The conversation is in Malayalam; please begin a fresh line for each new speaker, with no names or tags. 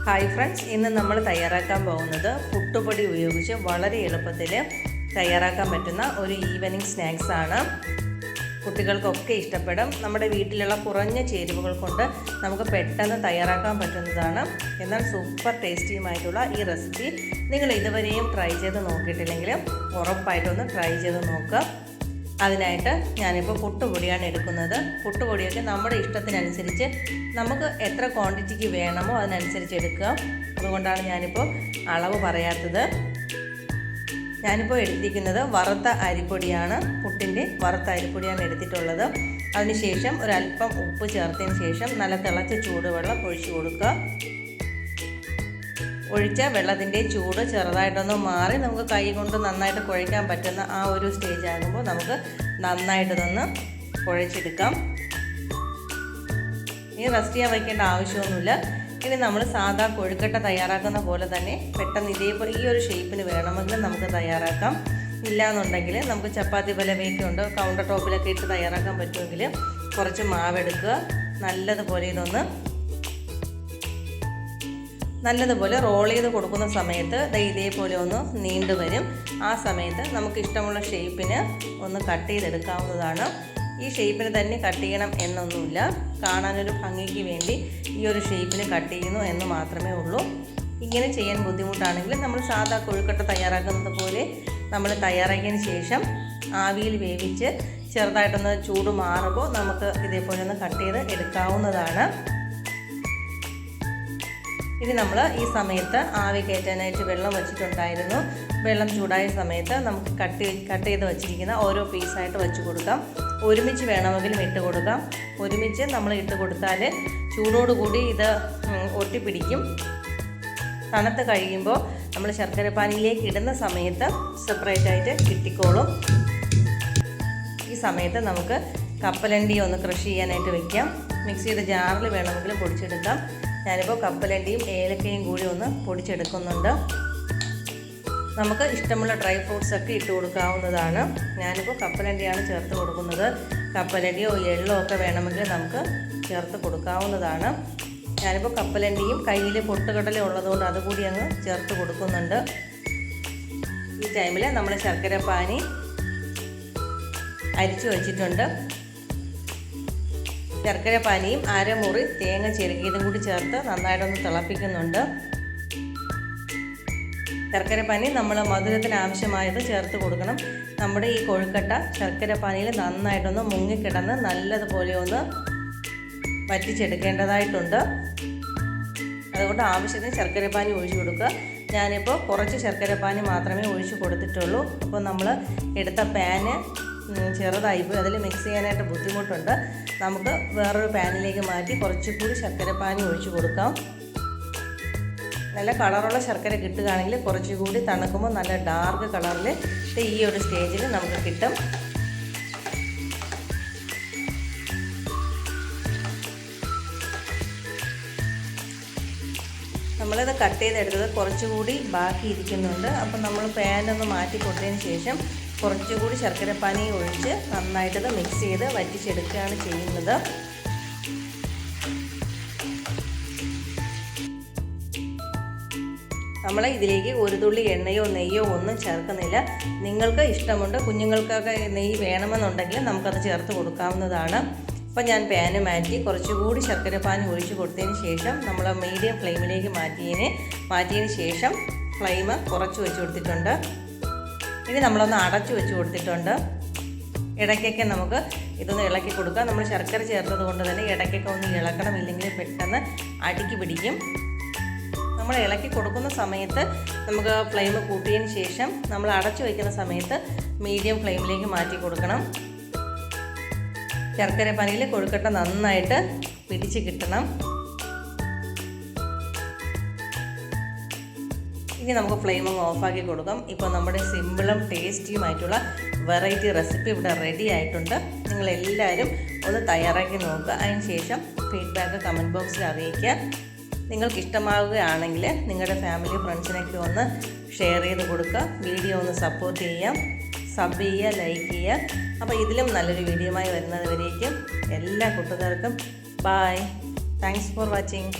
ഹായ് ഫ്രണ്ട്സ്, ഇന്ന് നമ്മൾ തയ്യാറാക്കാൻ പോകുന്നത് പുട്ടുപൊടി ഉപയോഗിച്ച് വളരെ എളുപ്പത്തിൽ തയ്യാറാക്കാൻ പറ്റുന്ന ഒരു ഈവനിങ് സ്നാക്സ് ആണ്. കുട്ടികൾക്കൊക്കെ ഇഷ്ടപ്പെടും. നമ്മുടെ വീട്ടിലുള്ള കുറഞ്ഞ ചേരുവകൾ കൊണ്ട് നമുക്ക് പെട്ടെന്ന് തയ്യാറാക്കാൻ പറ്റുന്നതാണ്. എന്നാൽ സൂപ്പർ ടേസ്റ്റിയുമായിട്ടുള്ള ഈ റെസിപ്പി നിങ്ങൾ ഇതുവരെയും ട്രൈ ചെയ്ത് നോക്കിയിട്ടില്ലെങ്കിൽ ഉറപ്പായിട്ടൊന്ന് ട്രൈ ചെയ്ത് നോക്കുക. അതിനായിട്ട് ഞാനിപ്പോൾ പുട്ടുപൊടിയാണ് എടുക്കുന്നത്. പുട്ടുപൊടിയൊക്കെ നമ്മുടെ ഇഷ്ടത്തിനനുസരിച്ച് നമുക്ക് എത്ര ക്വാണ്ടിറ്റിക്ക് വേണമോ അതിനനുസരിച്ച് എടുക്കുക. അതുകൊണ്ടാണ് ഞാനിപ്പോൾ അളവ് പറയാത്തത്. ഞാനിപ്പോൾ എടുത്തിരിക്കുന്നത് വറുത്ത അരിപ്പൊടിയാണ്. പുട്ടിൻ്റെ വറുത്ത അരിപ്പൊടിയാണ് എടുത്തിട്ടുള്ളത്. അതിനുശേഷം ഒരല്പം ഉപ്പ് ചേർത്തതിന് ശേഷം നല്ല തിളച്ച ചൂടുവെള്ളം ഒഴിച്ചു കൊടുക്കുക. ഒഴിച്ച വെള്ളത്തിൻ്റെ ചൂട് ചെറുതായിട്ടൊന്ന് മാറി നമുക്ക് കൈ കൊണ്ട് നന്നായിട്ട് കുഴയ്ക്കാൻ പറ്റുന്ന ആ ഒരു സ്റ്റേജ് ആകുമ്പോൾ നമുക്ക് നന്നായിട്ടൊന്ന് കുഴച്ചെടുക്കാം. ഇനി റെസ്റ്റ് ചെയ്യാൻ വയ്ക്കേണ്ട ആവശ്യമൊന്നുമില്ല. ഇനി നമ്മൾ സാധാ കൊഴുക്കട്ട തയ്യാറാക്കുന്ന പോലെ തന്നെ പെട്ടെന്ന് ഇതേപോലെ ഈ ഒരു ഷേപ്പിന് വേണമെങ്കിൽ നമുക്ക് തയ്യാറാക്കാം. ഇല്ലയെന്നുണ്ടെങ്കിൽ നമുക്ക് ചപ്പാത്തി പലവയൊക്കെ ഉണ്ട്, കൗണ്ടർ ടോപ്പിലൊക്കെ ഇട്ട് തയ്യാറാക്കാൻ പറ്റുമെങ്കിൽ കുറച്ച് മാവെടുക്കുക. നല്ലതുപോലെ റോൾ ചെയ്ത് കൊടുക്കുന്ന സമയത്ത് ഇതേപോലെ ഒന്ന് നീണ്ടു വരും. ആ സമയത്ത് നമുക്ക് ഇഷ്ടമുള്ള ഷേപ്പിന് ഒന്ന് കട്ട് ചെയ്തെടുക്കാവുന്നതാണ്. ഈ ഷേപ്പിന് തന്നെ കട്ട് ചെയ്യണം എന്നൊന്നുമില്ല. കാണാനൊരു ഭംഗിക്ക് വേണ്ടി ഈ ഒരു ഷേപ്പിന് കട്ട് ചെയ്യുന്നു എന്ന് മാത്രമേ ഉള്ളൂ. ഇങ്ങനെ ചെയ്യാൻ ബുദ്ധിമുട്ടാണെങ്കിൽ നമ്മൾ സാധാ കൊഴുക്കട്ട തയ്യാറാക്കുന്നത് പോലെ നമ്മൾ തയ്യാറാക്കിയതിന് ശേഷം ആവിയിൽ വേവിച്ച് ചെറുതായിട്ടൊന്ന് ചൂട് മാറുമ്പോൾ നമുക്ക് ഇതേപോലെ ഒന്ന് കട്ട് ചെയ്ത് എടുക്കാവുന്നതാണ്. ഇനി നമ്മൾ ഈ സമയത്ത് ആവി കയറ്റാനായിട്ട് വെള്ളം വെച്ചിട്ടുണ്ടായിരുന്നു. വെള്ളം ചൂടായ സമയത്ത് നമുക്ക് കട്ട് ചെയ്ത് വെച്ചിരിക്കുന്ന ഓരോ പീസായിട്ട് വെച്ച് കൊടുക്കാം. ഒരുമിച്ച് വേണമെങ്കിലും ഇട്ട് കൊടുക്കാം. ഒരുമിച്ച് നമ്മൾ ഇട്ട് കൊടുത്താൽ ചൂടോടുകൂടി ഇത് ഒട്ടിപ്പിടിക്കും. തണുത്ത് കഴിയുമ്പോൾ നമ്മൾ ശർക്കരപ്പാനിയിലേക്ക് ഇടുന്ന സമയത്ത് സെപ്പറേറ്റായിട്ട് കിട്ടിക്കോളും. ഈ സമയത്ത് നമുക്ക് കപ്പലണ്ടി ഒന്ന് ക്രഷ് ചെയ്യാനായിട്ട് വയ്ക്കാം. മിക്സിയുടെ ജാറിൽ വേണമെങ്കിലും പൊടിച്ചെടുക്കാം. ഞാനിപ്പോൾ കപ്പലണ്ടിയും ഏലക്കയും കൂടി ഒന്ന് പൊടിച്ചെടുക്കുന്നുണ്ട്. നമുക്ക് ഇഷ്ടമുള്ള ഡ്രൈ ഫ്രൂട്ട്സ് ഒക്കെ ഇട്ട് കൊടുക്കാവുന്നതാണ്. ഞാനിപ്പോൾ കപ്പലണ്ടിയാണ് ചേർത്ത് കൊടുക്കുന്നത്. കപ്പലണ്ടിയോ എള്ളോ ഒക്കെ വേണമെങ്കിൽ നമുക്ക് ചേർത്ത് കൊടുക്കാവുന്നതാണ്. ഞാനിപ്പോൾ കപ്പലണ്ടിയും കയ്യിൽ പൊട്ടുകടല ഉള്ളതുകൊണ്ട് അതുകൂടി അങ്ങ് ചേർത്ത് കൊടുക്കുന്നുണ്ട്. ഈ ടൈമിൽ നമ്മൾ ശർക്കരപ്പാനി അരിച്ചു വച്ചിട്ടുണ്ട്. ശർക്കരപ്പാനിയും അരമുറി തേങ്ങ ചിരകിയതും കൂടി ചേർത്ത് നന്നായിട്ടൊന്ന് തിളപ്പിക്കുന്നുണ്ട്. ശർക്കരപ്പാനി നമ്മൾ മധുരത്തിന് ആവശ്യമായത് ചേർത്ത് കൊടുക്കണം. നമ്മുടെ ഈ കൊഴുക്കട്ട ശർക്കരപ്പാനിയിൽ നന്നായിട്ടൊന്ന് മുങ്ങിക്കിടന്ന് നല്ലതുപോലെ ഒന്ന് വറ്റിച്ചെടുക്കേണ്ടതായിട്ടുണ്ട്. അതുകൊണ്ട് ആവശ്യത്തിന് ശർക്കരപ്പാനി ഒഴിച്ചു കൊടുക്കുക. ഞാനിപ്പോൾ കുറച്ച് ശർക്കരപ്പാനി മാത്രമേ ഒഴിച്ചു കൊടുത്തിട്ടുള്ളൂ. അപ്പോൾ നമ്മൾ എടുത്ത പാന് ചെറുതായിപ്പോയി, അതിൽ മിക്സ് ചെയ്യാനായിട്ട് ബുദ്ധിമുട്ടുണ്ട്. നമുക്ക് വേറൊരു പാനിലേക്ക് മാറ്റി കുറച്ചുകൂടി ശർക്കരപ്പാനി ഒഴിച്ചു കൊടുക്കാം. നല്ല കളറുള്ള ശർക്കര കിട്ടുകയാണെങ്കിൽ കുറച്ചുകൂടി തണുക്കുമ്പോൾ നല്ല ഡാർക്ക് കളറിൽ ഈ ഒരു സ്റ്റേജിൽ നമുക്ക് കിട്ടും. നമ്മളിത് കട്ട് ചെയ്തെടുത്തത് കുറച്ചുകൂടി ബാക്കി ഇരിക്കുന്നുണ്ട്. അപ്പം നമ്മൾ പാനൊന്ന് മാറ്റി കൊടുത്തതിന് ശേഷം കുറച്ചുകൂടി ശർക്കരപ്പാനി ഒഴിച്ച് നന്നായിട്ടത് മിക്സ് ചെയ്ത് വറ്റിച്ചെടുക്കുകയാണ് ചെയ്യുന്നത്. നമ്മൾ ഇതിലേക്ക് ഒരു തുള്ളി എണ്ണയോ നെയ്യോ ഒന്നും ചേർക്കുന്നില്ല. നിങ്ങൾക്ക് ഇഷ്ടമുണ്ട്, കുഞ്ഞുങ്ങൾക്കൊക്കെ നെയ്യ് വേണമെന്നുണ്ടെങ്കിൽ നമുക്കത് ചേർത്ത് കൊടുക്കാവുന്നതാണ്. അപ്പോൾ ഞാൻ പാന് മാറ്റി കുറച്ചുകൂടി ശർക്കരപ്പാനി ഒഴിച്ച് കൊടുത്തതിന് ശേഷം നമ്മൾ മീഡിയം ഫ്ലെയിമിലേക്ക് മാറ്റിയതിന് ശേഷം ഫ്ലെയിം കുറച്ച് വെച്ച് കൊടുത്തിട്ടുണ്ട്. ഇനി നമ്മളൊന്ന് അടച്ചു വെച്ച് കൊടുത്തിട്ടുണ്ട്. ഇടയ്ക്കൊക്കെ നമുക്ക് ഇതൊന്ന് ഇളക്കി കൊടുക്കാം. നമ്മൾ ശർക്കര ചേർത്തത് കൊണ്ട് തന്നെ ഇടയ്ക്കൊക്കെ ഒന്ന് ഇളക്കണം, ഇല്ലെങ്കിൽ പെട്ടെന്ന് അടിക്ക് പിടിക്കും. നമ്മൾ ഇളക്കി കൊടുക്കുന്ന സമയത്ത് നമുക്ക് ഫ്ലെയിം കൂട്ടിയതിന് ശേഷം നമ്മൾ അടച്ചു വയ്ക്കുന്ന സമയത്ത് മീഡിയം ഫ്ലെയിമിലേക്ക് മാറ്റി കൊടുക്കണം. ശർക്കരപ്പാനിയിൽ കൊഴുക്കട്ട നന്നായിട്ട് പിടിച്ച് കിട്ടണം. ഇനി നമുക്ക് ഫ്ലെയിം അങ്ങ് ഓഫാക്കി കൊടുക്കാം. ഇപ്പോൾ നമ്മുടെ സിമ്പിളും ടേസ്റ്റിയുമായിട്ടുള്ള വെറൈറ്റി റെസിപ്പി ഇവിടെ റെഡി ആയിട്ടുണ്ട്. നിങ്ങളെല്ലാവരും ഒന്ന് തയ്യാറാക്കി നോക്കുക. അതിന് ശേഷം ഫീഡ്ബാക്ക് കമൻറ്റ് ബോക്സിൽ അറിയിക്കുക. നിങ്ങൾക്ക് ഇഷ്ടമാവുകയാണെങ്കിൽ നിങ്ങളുടെ ഫാമിലി ഫ്രണ്ട്സിനൊക്കെ ഒന്ന് ഷെയർ ചെയ്ത് കൊടുക്കുക. വീഡിയോ ഒന്ന് സപ്പോർട്ട് ചെയ്യാം. സബ് ചെയ്യുക, ലൈക്ക് ചെയ്യുക. അപ്പോൾ ഇതിലും നല്ലൊരു വീഡിയോയുമായി വരുന്നത് വരേക്കും എല്ലാ കൂട്ടുകാർക്കും ബൈ. Thanks for watching.